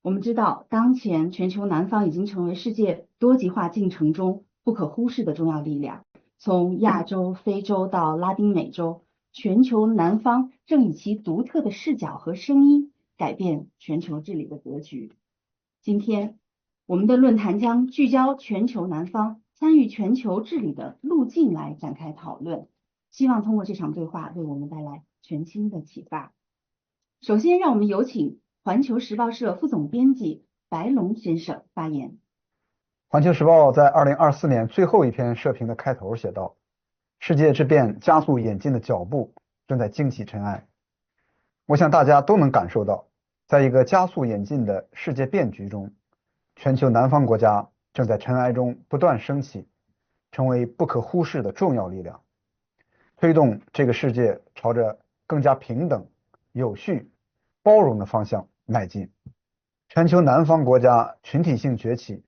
我们知道，当前全球南方已经成为世界多极化进程中不可忽视的重要力量。从亚洲、非洲到拉丁美洲，全球南方正以其独特的视角和声音改变全球治理的格局。今天，我们的论坛将聚焦全球南方参与全球治理的路径来展开讨论，希望通过这场对话为我们带来全新的启发。首先，让我们有请环球时报社副总编辑白龙先生发言。环球时报在2024年最后一篇社评的开头写道：世界之变加速演进的脚步正在惊起尘埃。我想大家都能感受到，在一个加速演进的世界变局中，全球南方国家正在尘埃中不断升起，成为不可忽视的重要力量，推动这个世界朝着更加平等、有序、包容的方向迈进。全球南方国家群体性崛起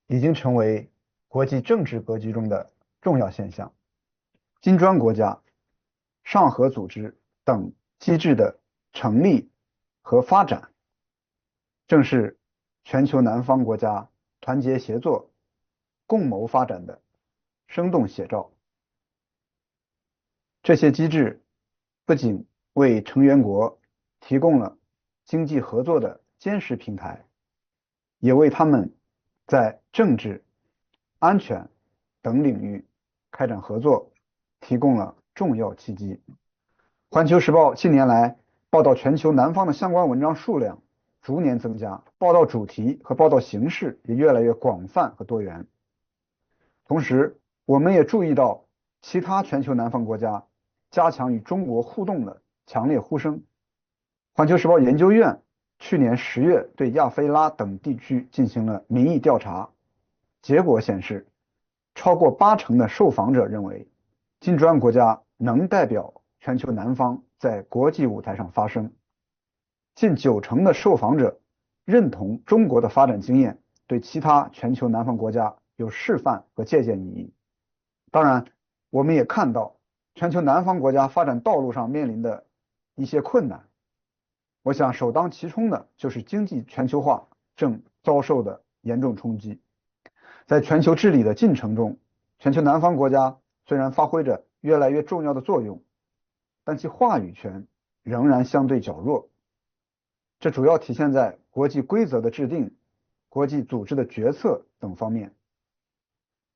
已经成为国际政治格局中的重要现象。金砖国家、上合组织等机制的成立和发展，正是全球南方国家团结协作、共谋发展的生动写照。这些机制不仅为成员国提供了经济合作的坚实平台，也为他们在政治、安全等领域开展合作提供了重要契机。环球时报近年来报道全球南方的相关文章数量逐年增加，报道主题和报道形式也越来越广泛和多元。同时，我们也注意到其他全球南方国家加强与中国互动的强烈呼声。环球时报研究院去年10月对亚非拉等地区进行了民意调查，结果显示，超过80%的受访者认为，金砖国家能代表全球南方在国际舞台上发声。近90%的受访者认同中国的发展经验对其他全球南方国家有示范和借鉴意义。当然，我们也看到全球南方国家发展道路上面临的一些困难。我想首当其冲的就是经济全球化正遭受的严重冲击。在全球治理的进程中，全球南方国家虽然发挥着越来越重要的作用，但其话语权仍然相对较弱。这主要体现在国际规则的制定、国际组织的决策等方面。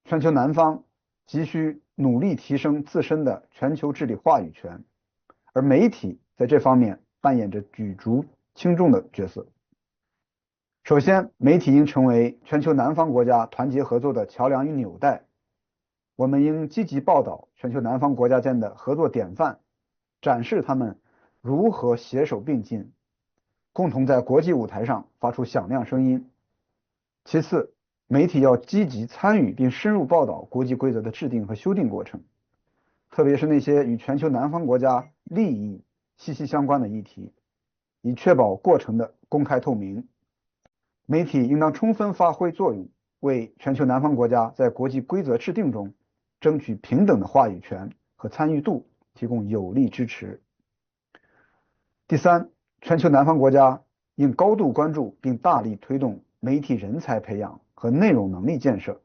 全球南方急需努力提升自身的全球治理话语权，而媒体在这方面扮演着举足轻重的角色。首先，媒体应成为全球南方国家团结合作的桥梁与纽带。我们应积极报道全球南方国家间的合作典范，展示他们如何携手并进，共同在国际舞台上发出响亮声音。其次，媒体要积极参与并深入报道国际规则的制定和修订过程，特别是那些与全球南方国家利益息息相关的议题，以确保过程的公开透明。媒体应当充分发挥作用，为全球南方国家在国际规则制定中争取平等的话语权和参与度提供有力支持。第三，全球南方国家应高度关注并大力推动媒体人才培养和内容能力建设。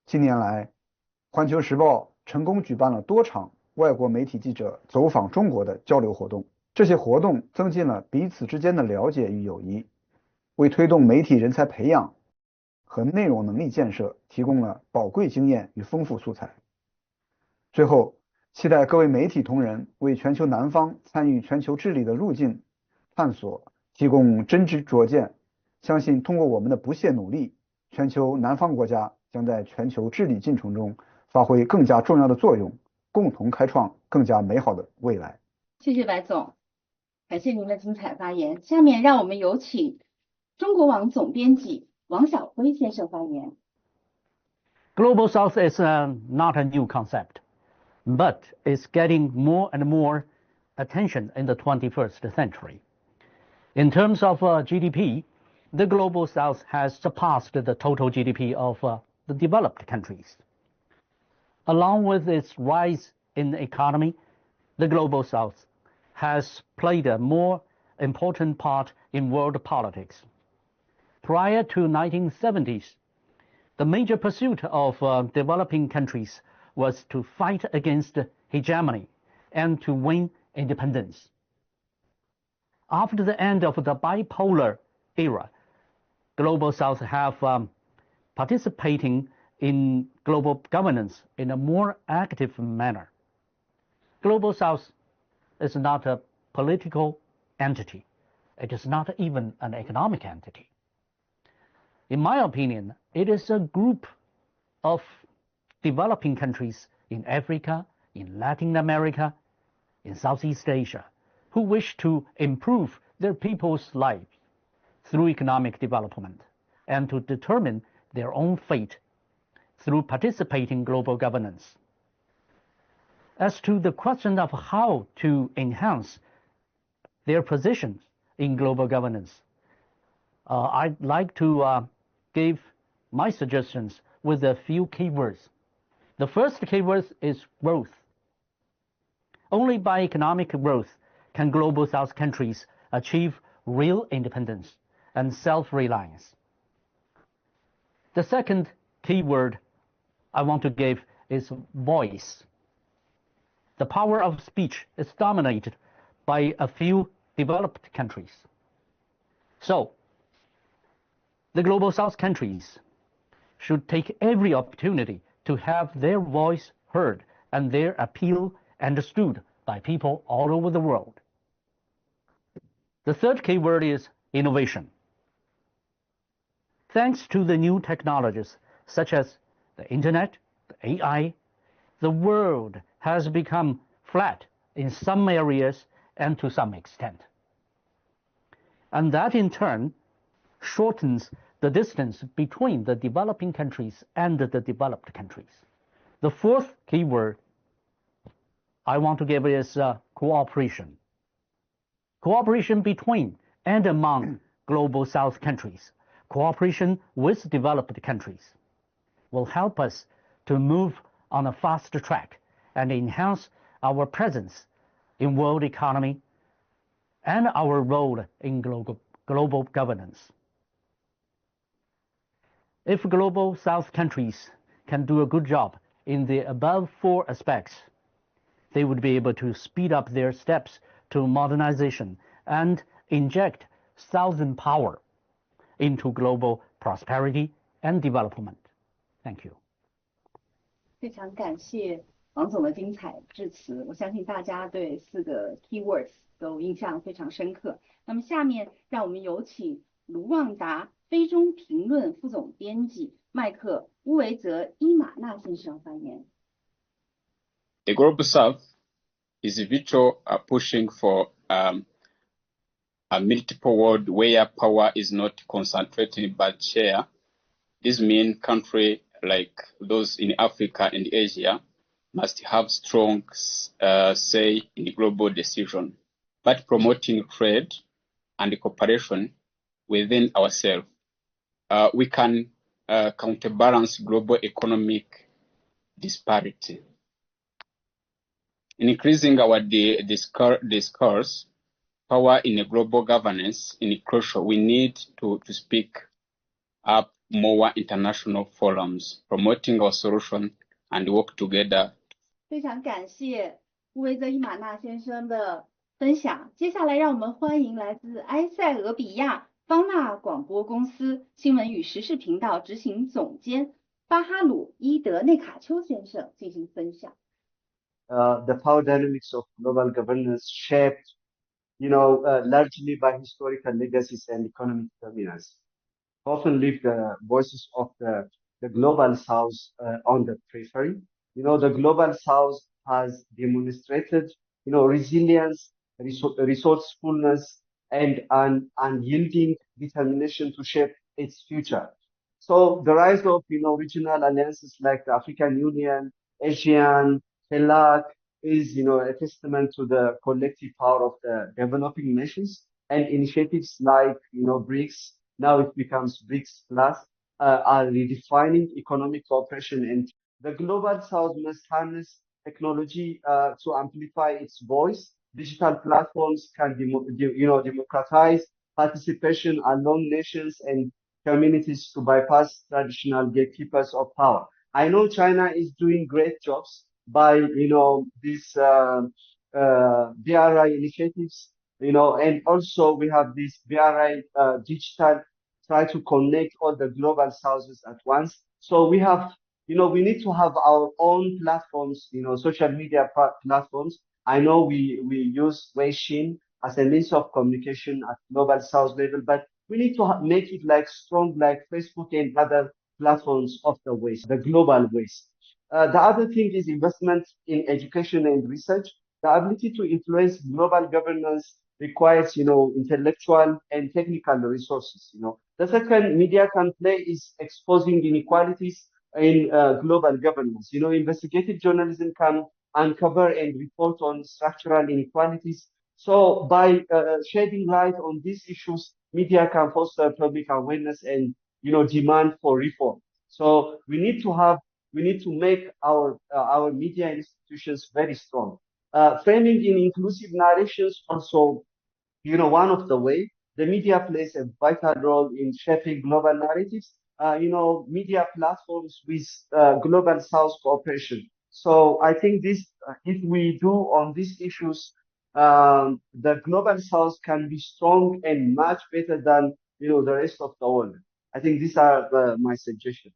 近年来，环球时报成功举办了多场外国媒体记者走访中国的交流活动，这些活动增进了彼此之间的了解与友谊，为推动媒体人才培养和内容能力建设提供了宝贵经验与丰富素材。最后，期待各位媒体同仁为全球南方参与全球治理的路径探索提供真知灼见，相信通过我们的不懈努力，全球南方国家将在全球治理进程中发挥更加重要的作用，共同开创更加美好的未来。谢谢白总，感谢您的精彩发言。下面让我们有请中国网总编辑王晓辉先生发言。 Global South is not a new concept, but it's getting more and more attention in the 21st century. In terms of GDP, the Global South has surpassed the total GDP of the developed countries. Along with its rise in the economy, the Global South has played a more important part in world politics. Prior to 1970s, the major pursuit of developing countries was to fight against hegemony and to win independence. After the end of the bipolar era, Global South have participating in global governance in a more active manner. Global South is not a political entity. It is not even an economic entity. In my opinion, it is a group of developing countries in Africa, in Latin America, in Southeast Asia, who wish to improve their people's lives through economic development and to determine their own fate through participating global governance. As to the question of how to enhance their positions in global governance, I'd like to give my suggestions with a few keywords. The first keyword is growth. Only by economic growth can Global South countries achieve real independence and self-reliance. The second keyword I want to give is voice. The power of speech is dominated by a few developed countries. So, the Global South countries should take every opportunity to have their voice heard and their appeal understood by people all over the world. The third keyword is innovation. Thanks to the new technologies such as the internet, the AI, the world has become flat in some areas and to some extent. And that in turn shortens the distance between the developing countries and the developed countries. The fourth keyword I want to give is cooperation. Cooperation between and among Global South countries, cooperation with developed countries will help us to move on a faster track and enhance our presence in world economy and our role in global governance. If Global South countries can do a good job in the above four aspects, they would be able to speed up their steps to modernization and inject Southern power into global prosperity and development. Thank you. 非常感谢王总的精彩致辞，我相信大家对4个 keywords 都印象非常深刻。那么下面让我们有请卢旺达非中评论副总编辑麦克乌维泽伊马纳先生发言。The Global South is vital pushing for a multiple world where power is not concentrated but shared. This means countries like those in Africa and Asia must have strong say in global decision, but promoting trade and cooperation within ourselves. We can counterbalance global economic disparity. In increasing our discourse, power in a global governance is crucial. We need to speak up more international forums, promoting our solution and work together. 非常感谢乌维泽伊马纳先生的分享。接下来让我们欢迎来自埃塞俄比亚方纳广播公司新闻与时事频道执行总监巴哈鲁伊德内卡丘先生进行分享。The power dynamics of global governance shaped, largely by historical legacies and economic dominance, often leave the voices of the global south on the periphery. The global south has demonstrated, resilience, resourcefulness, and unyielding determination to shape its future. So the rise of, regional alliances like the African Union, ASEAN, CELAC is, a testament to the collective power of the developing nations, and initiatives like, BRICS, now it becomes BRICS Plus, are redefining economic cooperation and The global south must harness technology to amplify its voice. Digital platforms can democratize participation, allowing nations and communities to bypass traditional gatekeepers of power. I know China is doing great jobs by these BRI initiatives, and also we have this BRI digital try to connect all the global souths at once. So we need to have our own platforms, social media platforms. I know we use Weixin as a means of communication at global south level, but we need to make it like strong, like Facebook and other platforms of the West, the global West. The other thing is investment in education and research. The ability to influence global governance requires, intellectual and technical resources. The second media can play is exposing inequalities in global governance. Investigative journalism can uncover and report on structural inequalities. So by shedding light on these issues, media can foster public awareness and demand for reform. So we need to make our media institutions very strong. Framing in inclusive narrations also, one of the way the media plays a vital role in shaping global narratives. Media platforms with global South cooperation. So I think if we do on these issues, the global South can be strong and much better than the rest of the world. I think these are my suggestions.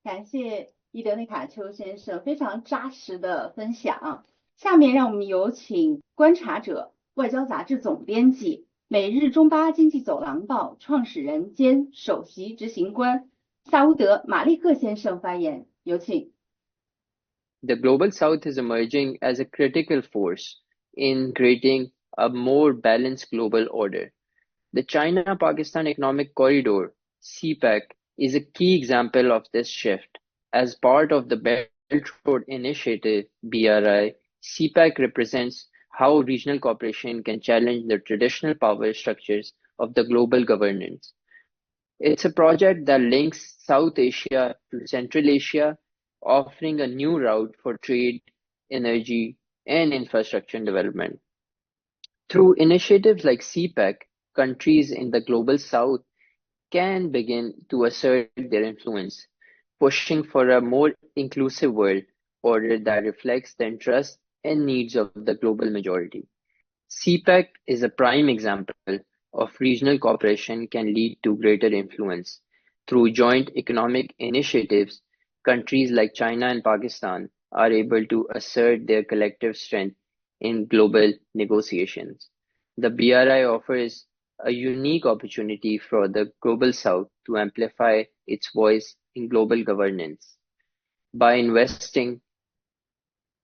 感谢伊德内卡丘先生非常扎实的分享。下面让我们有请观察者、外交杂志总编辑、每日中巴经济走廊报创始人兼首席执行官萨乌德·马利克先生发言，有请。The Global South is emerging as a critical force in creating a more balanced global order. The China-Pakistan Economic Corridor, CPEC, is a key example of this shift. As part of the Belt Road Initiative, BRI, CPEC represents how regional cooperation can challenge the traditional power structures of the global governance. It's a project that links South Asia to Central Asia, offering a new route for trade, energy, and infrastructure development. Through initiatives like CPEC, countries in the Global South can begin to assert their influence, pushing for a more inclusive world order that reflects the interests and needs of the global majority. CPEC is a prime example of regional cooperation can lead to greater influence. Through joint economic initiatives, countries like China and Pakistan are able to assert their collective strength in global negotiations. The BRI offers a unique opportunity for the Global South to amplify its voice in global governance. By investing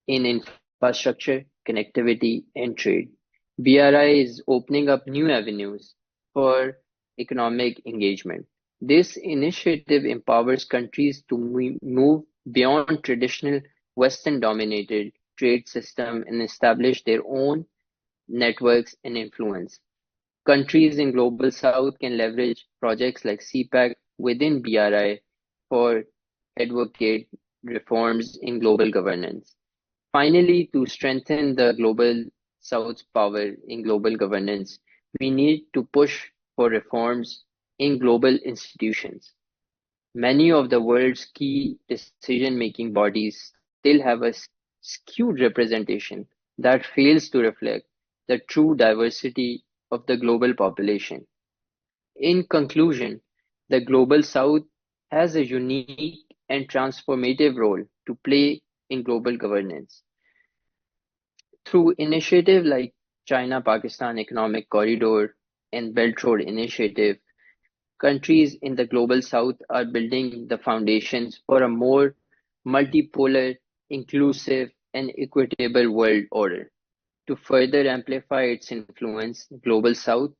in infrastructure, connectivity, and trade, BRI is opening up new avenues for economic engagement. This initiative empowers countries to move beyond traditional Western-dominated trade system and establish their own networks and influence. Countries in Global South can leverage projects like CPEC within BRI for advocate reforms in global governance. Finally, to strengthen the Global South's power in global governance, we need to push for reforms in global institutions. Many of the world's key decision-making bodies still have a skewed representation that fails to reflect the true diversity of the global population. In conclusion, the Global South has a unique and transformative role to play in global governance. Through initiatives like China-Pakistan Economic Corridor and Belt Road Initiative, countries in the Global South are building the foundations for a more multipolar, inclusive, and equitable world order. To further amplify its influence, the Global South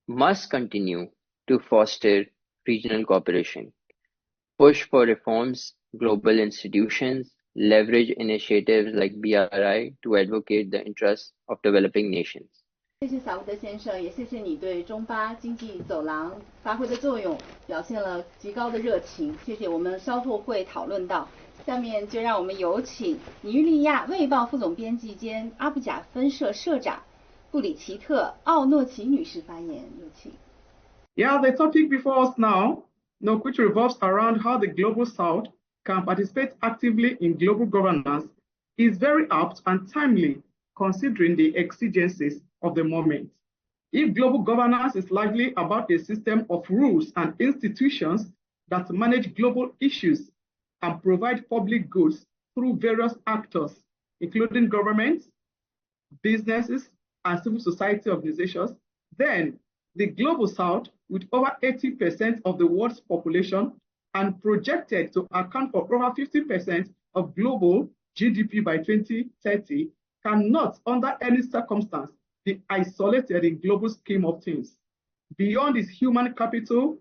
must continue to foster regional cooperation, push for reforms, global institutions, leverage initiatives like BRI to advocate the interests of developing nations, 谢谢萨乌德先生，也谢谢你对中巴经济走廊发挥的作用表现了极高的热情，谢谢。我们稍后会讨论到。下面就让我们有请尼日利亚卫报副总编辑兼阿布贾分社社长布里奇特·奥诺奇女士发言，有请。Yeah, the topic before us now, which revolves around how the Global South can participate actively in global governance, is very apt and timely considering the exigencies of the moment. If global governance is largely about a system of rules and institutions that manage global issues and provide public goods through various actors, including governments, businesses, and civil society organizations, then the Global South, with over 80% of the world's population and projected to account for over 50% of global GDP by 2030, cannot, under any circumstance, be isolated in global scheme of things. Beyond its human capital,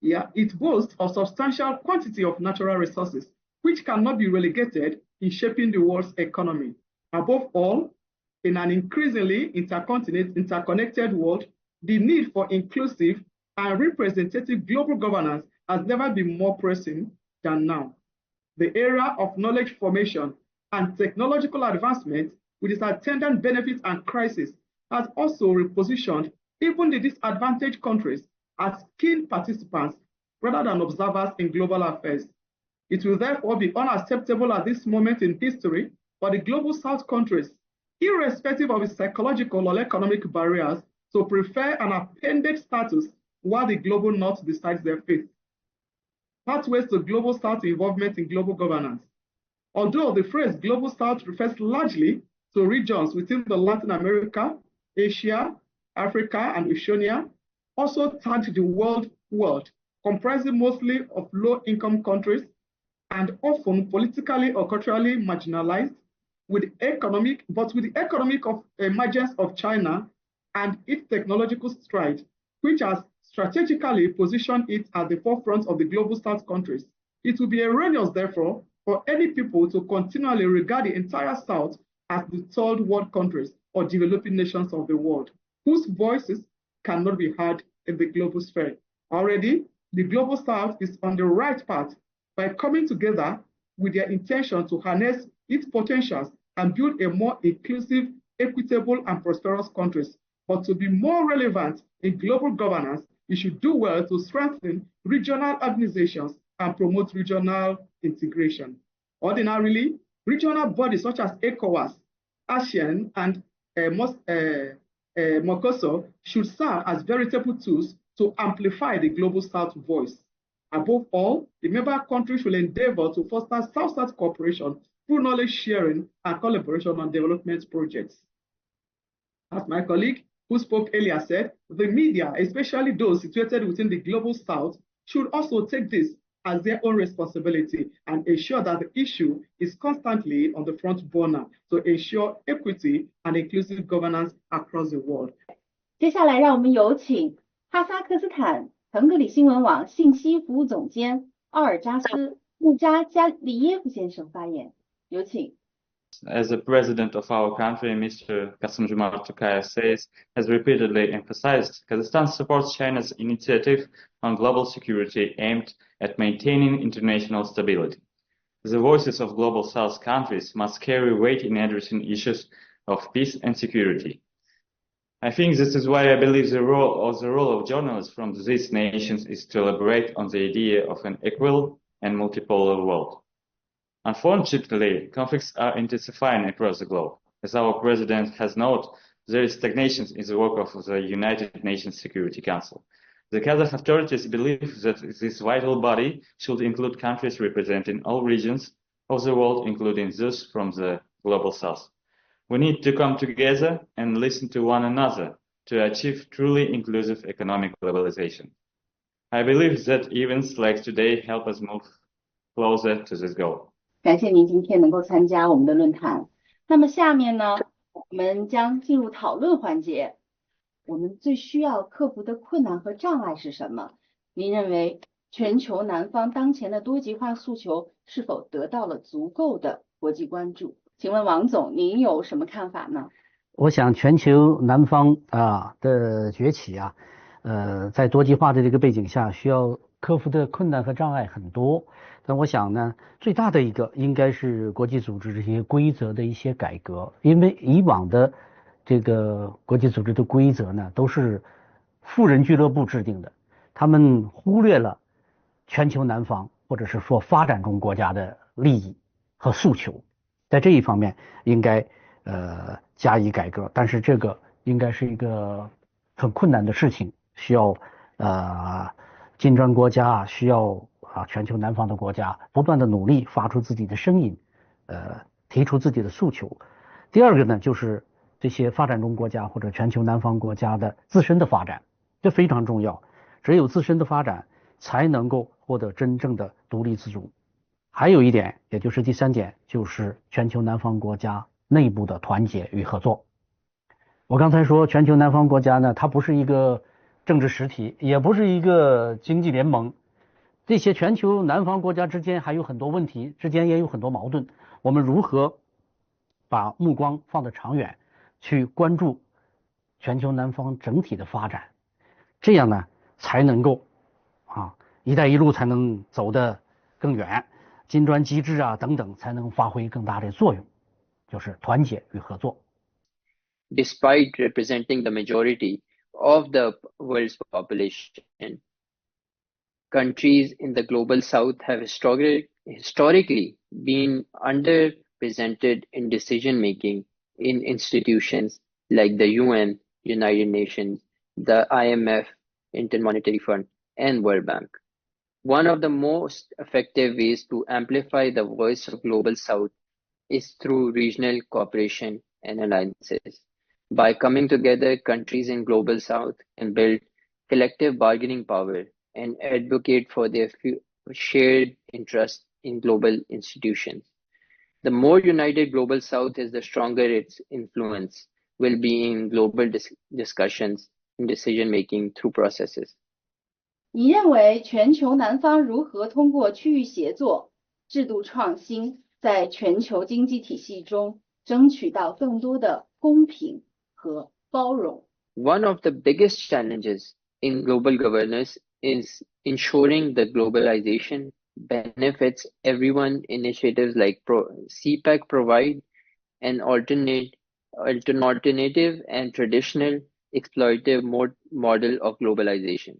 it boasts a substantial quantity of natural resources, which cannot be relegated in shaping the world's economy. Above all, in an increasingly interconnected world, the need for inclusive and representative global governance has never been more pressing than now. The era of knowledge formation and technological advancement, with its attendant benefits and crisis, has also repositioned even the disadvantaged countries as keen participants rather than observers in global affairs. It will therefore be unacceptable at this moment in history for the Global South countries, irrespective of its psychological or economic barriers, to prefer an appendage status while the Global North decides their fate. Pathways to Global South involvement in global governance. Although the phrase Global South refers largely to regions within the Latin America, Asia, Africa, and Oceania, also tagged the world, comprising mostly of low-income countries and often politically or culturally marginalized, with the economic emergence of China and its technological stride, which has strategically positioned it at the forefront of the Global South countries. It will be erroneous, therefore, for any people to continually regard the entire South as the third world countries or developing nations of the world, whose voices cannot be heard in the global sphere. Already, the Global South is on the right path by coming together with their intention to harness its potentials and build a more inclusive, equitable, and prosperous countries. But to be more relevant in global governance, it should do well to strengthen regional organizations and promote regional integration. Ordinarily, regional bodies such as ECOWAS, ASEAN, and Mercosur should serve as veritable tools to amplify the Global South voice. Above all, the member countries will endeavor to foster South-South cooperation through knowledge sharing and collaboration on development projects. As my colleague who spoke earlier said, the media, especially those situated within the Global South, should also take this as their own responsibility and ensure that the issue is constantly on the front burner to ensure equity and inclusive governance across the world. 接下来让我们有请哈萨克斯坦腾格里新闻网信息服务总监奥尔扎斯·穆扎加里耶夫先生发言，有请。As the president of our country, Mr. Kassym-Jomart Tokayev says, has repeatedly emphasized, Kazakhstan supports China's initiative on global security aimed at maintaining international stability. The voices of Global South countries must carry weight in addressing issues of peace and security. I think this is why I believe the role of journalists from these nations is to elaborate on the idea of an equal and multipolar world. Unfortunately, conflicts are intensifying across the globe. As our president has noted, there is stagnation in the work of the United Nations Security Council. The Kazakh authorities believe that this vital body should include countries representing all regions of the world, including those from the Global South. We need to come together and listen to one another to achieve truly inclusive economic globalization. I believe that events like today help us move closer to this goal. 感谢您今天能够参加我们的论坛。那么下面呢，我们将进入讨论环节。我们最需要克服的困难和障碍是什么？您认为全球南方当前的多极化诉求是否得到了足够的国际关注？请问王总，您有什么看法呢？我想全球南方的崛起在多极化的这个背景下，需要克服的困难和障碍很多。但我想呢，最大的一个应该是国际组织这些规则的一些改革，因为以往的这个国际组织的规则呢，都是富人俱乐部制定的，他们忽略了全球南方或者是说发展中国家的利益和诉求，在这一方面应该加以改革，但是这个应该是一个很困难的事情，需要金砖国家需要全球南方的国家不断的努力，发出自己的声音，提出自己的诉求。第二个呢，就是这些发展中国家或者全球南方国家的自身的发展，这非常重要。只有自身的发展，才能够获得真正的独立自主。还有一点，也就是第三点，就是全球南方国家内部的团结与合作。我刚才说，全球南方国家呢，它不是一个政治实体，也不是一个经济联盟。这些全球南方国家之间还有很多问题，之间也有很多矛盾。我们如何把目光放得长远，去关注全球南方整体的发展？这样呢，才能够“一带一路”才能走得更远，金砖机制等等才能发挥更大的作用，就是团结与合作。Despite representing the majority of the world's population, countries in the global south have historically been underrepresented in decision making in institutions like the UN, United Nations, the IMF, International Monetary Fund, and World Bank. One of the most effective ways to amplify the voice of Global South is through regional cooperation and alliances. By coming together, countries in Global South can build collective bargaining power and advocate for their shared interest in global institutions. The more united Global South is, the stronger its influence will be in global discussions and decision making through processes. 你认为全球南方如何通过区域协作、制度创新，在全球经济体系中争取到更多的公平和包容？ One of the biggest challenges in global governance is ensuring that globalization benefits everyone. Initiatives like CPEC provide an alternative and traditional exploitative model of globalization.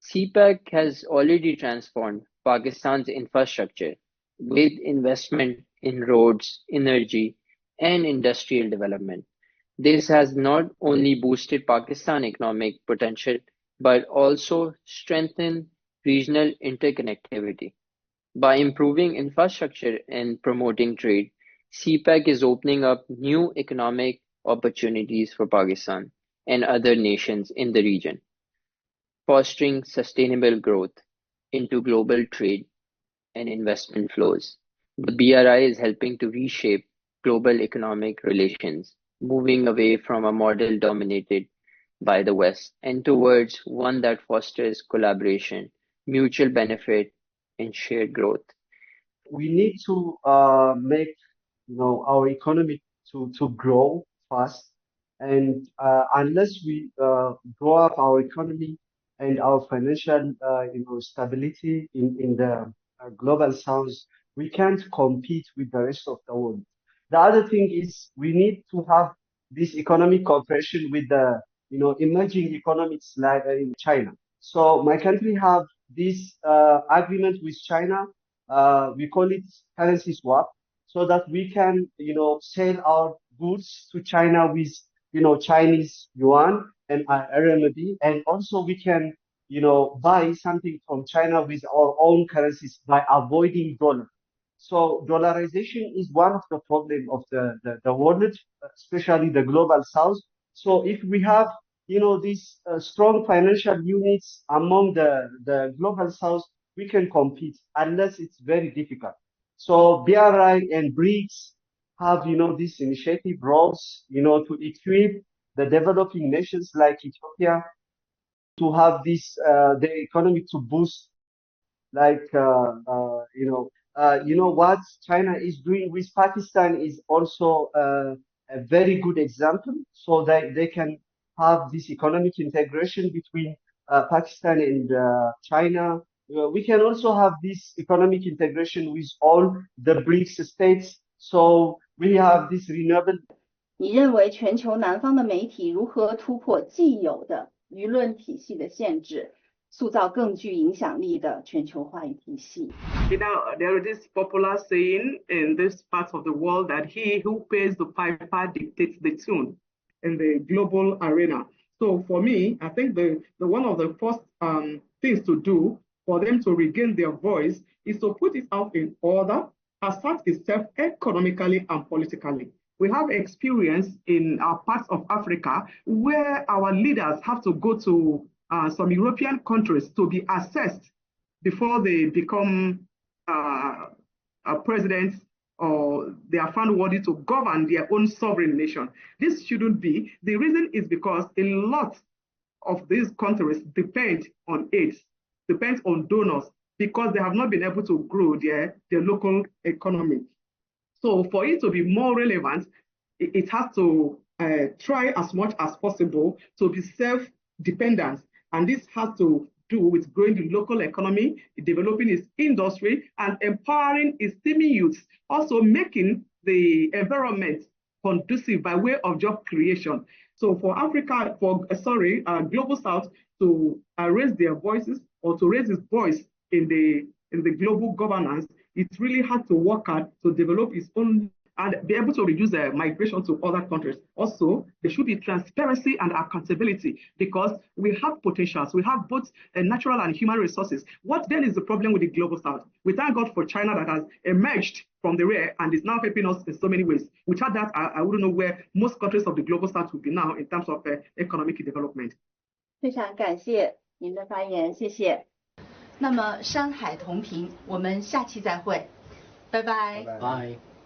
CPEC has already transformed Pakistan's infrastructure with investment in roads, energy, and industrial development. This has not only boosted Pakistan's economic potential but also strengthened regional interconnectivity. By improving infrastructure and promoting trade, CPEC is opening up new economic opportunities for Pakistan and other nations in the region, fostering sustainable growth into global trade and investment flows. The BRI is helping to reshape global economic relations, moving away from a model dominated by the West and towards one that fosters collaboration, mutual benefit, and shared growth. We need to make our economy to grow fast, and unless we grow up our economy and our financial stability in the global south, we can't compete with the rest of the world. The other thing is we need to have this economic cooperation with the emerging economies like in China. So my country have this agreement with China. We call it currency swap, so that we can sell our goods to China with Chinese yuan and RMB, and also we can buy something from China with our own currencies by avoiding dollar. So dollarization is one of the problems of the world, especially the global south. So if we have these strong financial units among the global south, we can compete, unless it's very difficult. So BRI and BRICS have this initiative roles to equip the developing nations like Ethiopia to have this the economy to boost, like what China is doing with Pakistan is also a very good example so that they can have this economic integration between Pakistan and China. We can also have this economic integration with all the BRICS states. So we have this renewable. 你认为全球南方的媒体如何突破既有的舆论体系的限制，塑造更具影响力的全球话语体系？ There is this popular saying in this part of the world that he who pays the piper dictates the tune in the global arena. So for me, I think the one of the first things to do for them to regain their voice is to put it out in order, assert itself economically and politically. We have experience in our parts of Africa where our leaders have to go to some European countries to be assessed before they become presidents or they are found worthy to govern their own sovereign nation. This shouldn't be. The reason is because a lot of these countries depend on aid, depend on donors, because they have not been able to grow their local economy. So for it to be more relevant, it has to try as much as possible to be self-dependent. And this has to do with growing the local economy, developing its industry, and empowering its teeming youths, also making the environment conducive by way of job creation. So for Africa, Global South to raise their voices or to raise its voice in the global governance, it really had to work hard to develop its own and be able to reduce the migration to other countries. Also, there should be transparency and accountability because we have potentials. We have both natural and human resources. What then is the problem with the Global South? We thank God for China that has emerged from the rear and is now helping us in so many ways. Without that, I wouldn't know where most countries of the Global South would be now in terms of economic development. 非常感谢您的发言，谢谢。那么山海同频，我们下期再会，拜拜。Bye.